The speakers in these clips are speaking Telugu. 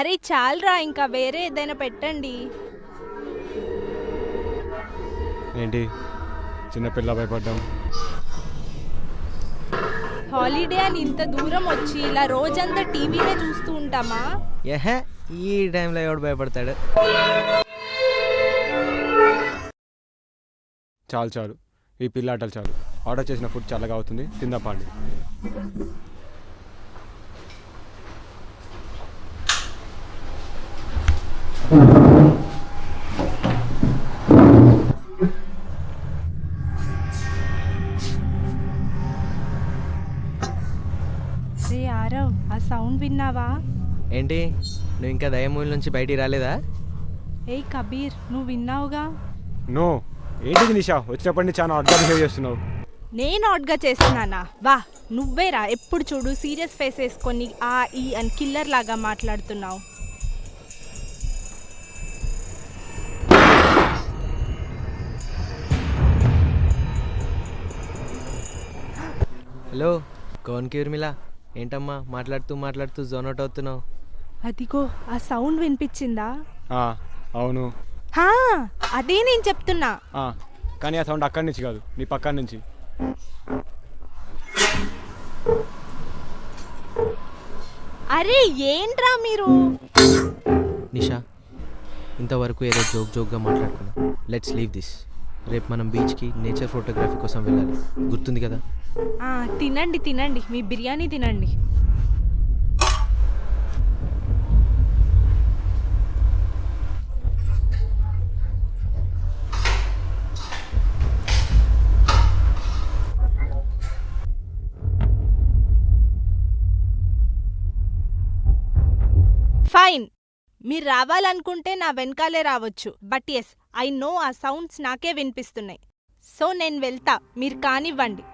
అరే చాలరా, ఇంకా వేరే ఏదైనా పెట్టండి. ఏంటి చిన్నపిల్ల భయపడ్డాం? హాలిడే అని ఇంత దూరం వచ్చి ఇలా రోజంతా టీవీనే చూస్తూ ఉంటామా? ఏహే, ఈ టైంలో ఎవడు భయపడతాడు? చాలు చాలు, ఈ పిల్ల ఆటలు చాలు. ఆర్డర్ చేసిన ఫుడ్ చల్లగా అవుతుంది, తిందాం పాండి. రే ఆరవ్, ఆ సౌండ్ విన్నావా? ఏంటి, నువ్వు ఇంకా దయ్యం నుంచి బయటికి రాలేదా? ఏయ్ కబీర్, నువ్వు విన్నావుగా? నో. ఏంటిది నిషా, వచ్చినప్పటి నుంచి చాలా ఆర్డర్ బిహేవ్ చేస్తున్నావు. నేను ఆడ్గా చేస్తున్నానా? వా, నువ్వేరా ఎప్పుడు చూడు సీరియస్ ఫేస్ వేసుకొని ఆ ఈ అని కిల్లర్ లాగా మాట్లాడుతున్నావు. హలో, కౌన్కి ఉర్మిళ, ఏంటమ్మా మాట్లాడుతూ మాట్లాడుతూ జోన్ అవుట్ అవుతున్నావు? అదిగో ఆ సౌండ్ వినిపించిందా? అవును. హా, అదే నేను చెప్తున్నా. కానీ ఆ సౌండ్ అక్కడి నుంచి కాదు, నీ పక్కన నుంచి. అరే ఏంట్రా మీరు? నిషా, ఇంతవరకు ఏదో జోక్గా మాట్లాడుకున్నాం. Let's leave this. రేపు మనం బీచ్కి నేచర్ ఫోటోగ్రఫీ కోసం వెళ్ళాలి, గుర్తుంది కదా? తినండి తినండి, మీ బిర్యానీ తినండి. ఫైన్, మీరు రావాలనుకుంటే నా వెనకాలే రావచ్చు. బట్ ఎస్, ఐ నో ఆ సౌండ్స్ నాకే వినిపిస్తున్నాయి. సో నేను వెళ్తా, మీరు కానివ్వండి.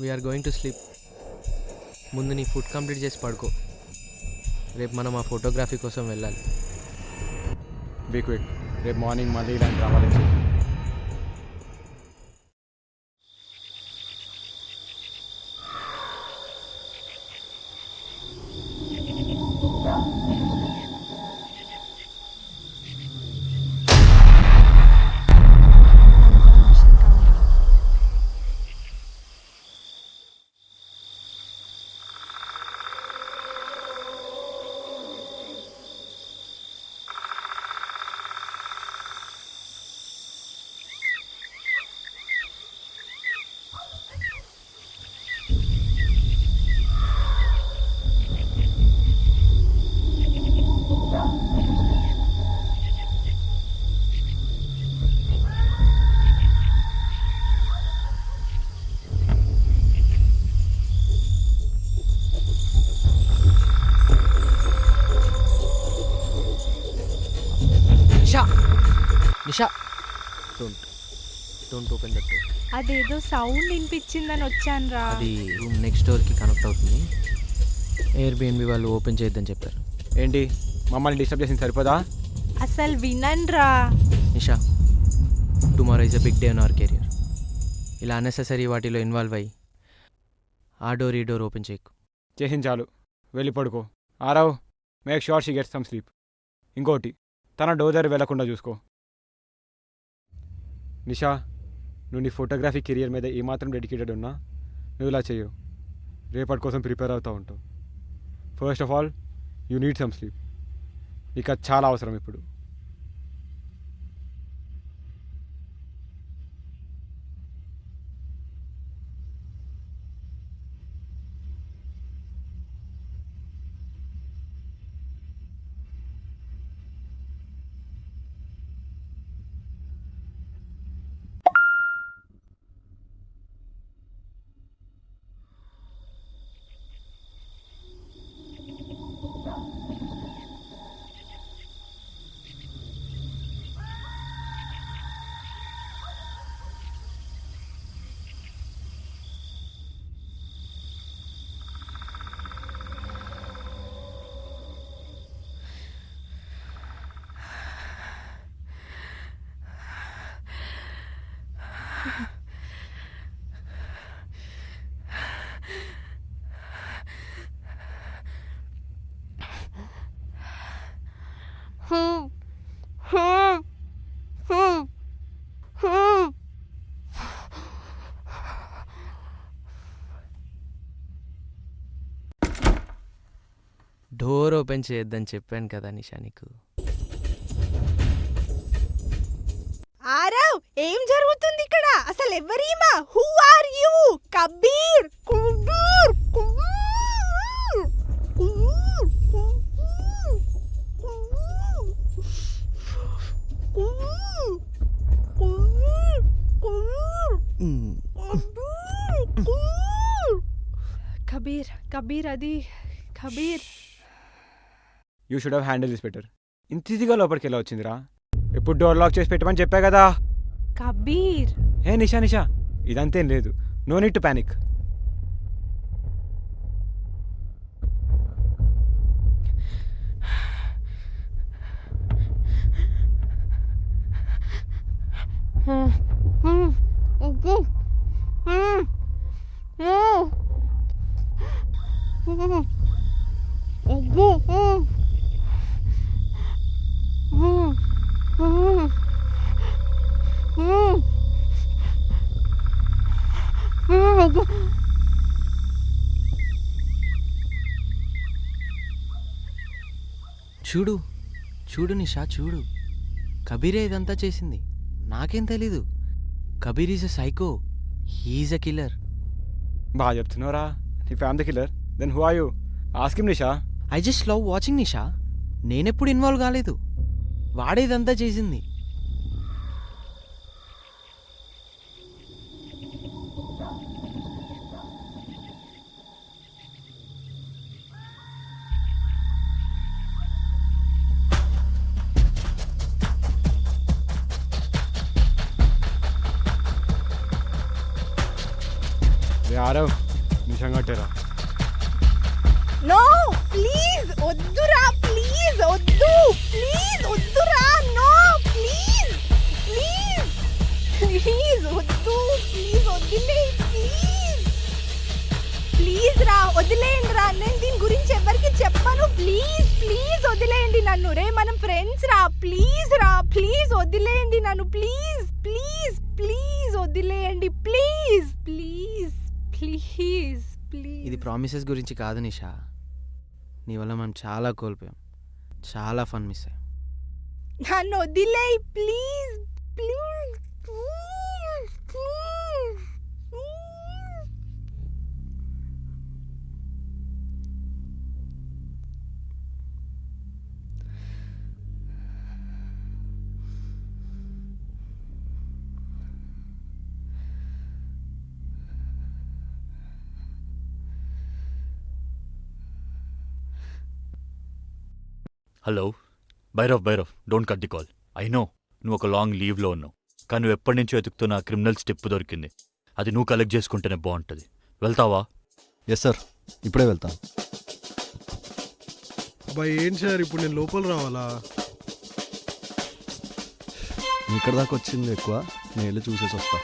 We are going to sleep. ముందు నీ ఫుడ్ కంప్లీట్ చేసి పడుకో. రేపు మనం ఆ ఫోటోగ్రఫీ కోసం వెళ్ళాలి. బీ క్విక్, రేపు మార్నింగ్ మళ్ళీ ఇలాంటి రావాలి. Nisha, don't open that door. అదేదో సౌండ్ వినిపించిందని వచ్చానురా. అది రూమ్ నెక్స్ట్ డోర్కి కనెక్ట్ అవుతుంది. ఎయిర్బిఎన్బి వాళ్ళు ఓపెన్ చేయొద్దని చెప్పారు. ఏంటి, మమ్మల్ని డిస్టర్బ్ చేసింది సరిపోదా? అసలు వినండ్రా. Nisha, tomorrow is a big day in our career. ఇలా అన్నెసెసరీ వాటిలో ఇన్వాల్వ్ అయ్యి ఆ డోర్ ఈ డోర్ ఓపెన్ చేయకు. చేసింది చాలు, వెళ్ళి పడుకో. Aarav, make sure she get some sleep. ఇంకోటి, తన డోర్ దగ్గర వెళ్లకుండా చూసుకో. నిషా, నువ్వు నీ ఫోటోగ్రఫీ కెరియర్ మీద ఏమాత్రం డెడికేటెడ్ ఉన్నా నువ్వు ఇలా చేయవు. రేపటి కోసం ప్రిపేర్ అవుతూ ఉంటావు. First of all, you need some sleep. నీకు అది చాలా అవసరం ఇప్పుడు. డోర్ ఓపెన్ చేయొద్దని చెప్పాను కదా నిషా నీకు. ఆరవ్, ఏం జరుగుతుంది ఇక్కడ? అసలు ఎవరీమా? Who are you? Kabir, Kabir, Kabir, Kabir, Kabir, Kabir, Kabir, అది Kabir. You should have handle this better. ఇంత ఈజీగా లోపలికి ఎలా వచ్చిందిరా? ఎప్పుడు డోర్ లాక్ చేసి పెట్టమని చెప్పా కదా. కబీర్, హే నిషా నిషా, ఇదంతేం లేదు. No need to panic. చూడు చూడు నిషా, చూడు. కబీరే ఇదంతా చేసింది. నాకేం తెలీదు. Kabir is a psycho. He's a killer. బాగా చెప్తున్నావురా. If I'm the killer then who are you? Ask him Nisha. I just love watching Nisha. నేనెప్పుడు ఇన్వాల్వ్ కాలేదు. వాడే ఇదంతా చేసింది. ఆరవ్, నిషా కట్టేరా. నో ప్లీజ్ వద్దురా, ప్లీజ్ వద్దు, ప్లీజ్ వద్దురా, నో ప్లీజ్, ప్లీజ్ ప్లీజ్ వద్దు, ప్లీజ్ వదిలే, ప్లీజ్ ప్లీజ్ రా, వదిలేయండి రా. నేను దీని గురించి ఎవరికి చెప్పను. ప్లీజ్ ప్లీజ్ వదిలేయండి నన్ను. రే మనం ఫ్రెండ్స్ రా. ప్లీజ్ రా, ప్లీజ్ వదిలేయండి నన్ను. ప్లీజ్ ప్లీజ్ ప్లీజ్ వదిలేయండి. Please please please please. ఇది ప్రామిసెస్ గురించి కాదు నిషా. నీ వల్ల మనం చాలా కోల్పోయాం. చాలా ఫన్ మిస్ అయ్యాం. నన్ను వదిలేయ్ please, please please please. Hello Bhairav, don't cut the call. I know నువ్వు ఒక లాంగ్ లీవ్లో ఉన్నావు, కానీ నువ్వు ఎప్పటి నుంచో వెతుకుతున్న క్రిమినల్ స్టెప్ దొరికింది. అది నువ్వు కలెక్ట్ చేసుకుంటేనే బాగుంటుంది. వెళ్తావా? ఎస్ సార్, ఇప్పుడే వెళ్తాను. అబ్బాయి ఏంటి సార్, ఇప్పుడు నేను లోపల రావాలా? ఇక్కడ దాకా వచ్చింది ఎక్కువ, నేను వెళ్ళి చూసేసి వస్తా.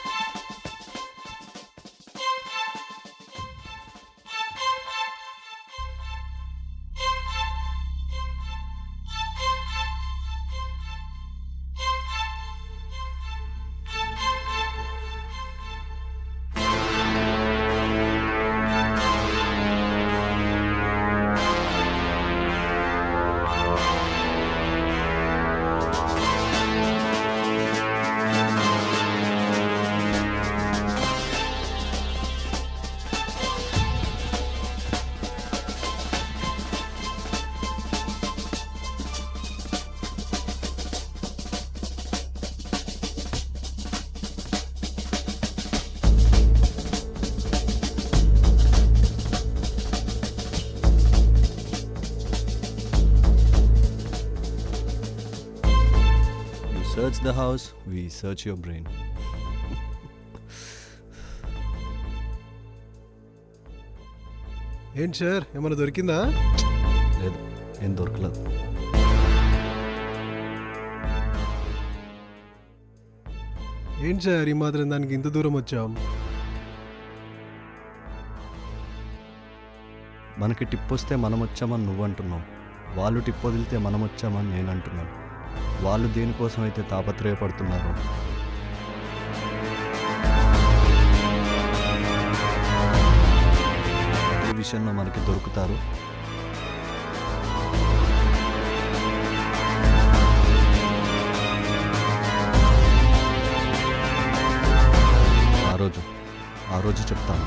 Search the house, we search your brain. ఏంటి సార్, ఏమైనా దొరికిందా? లేదు, ఏం దొరకలేదు. ఏంటి సార్ ఈ మాత్రం దానికి ఇంత దూరం వచ్చాం? మనకి టిప్ వస్తే మనం వచ్చామని నువ్వు అంటున్నావు, వాళ్ళు టిప్ వదిలితే మనం వచ్చామని నేను అంటున్నాను. వాళ్ళు దేనికోసం అయితే తాపత్రయపడుతున్నారో ఈ విషయంలో మనకి దొరుకుతారు. ఆ రోజు చెప్తాను.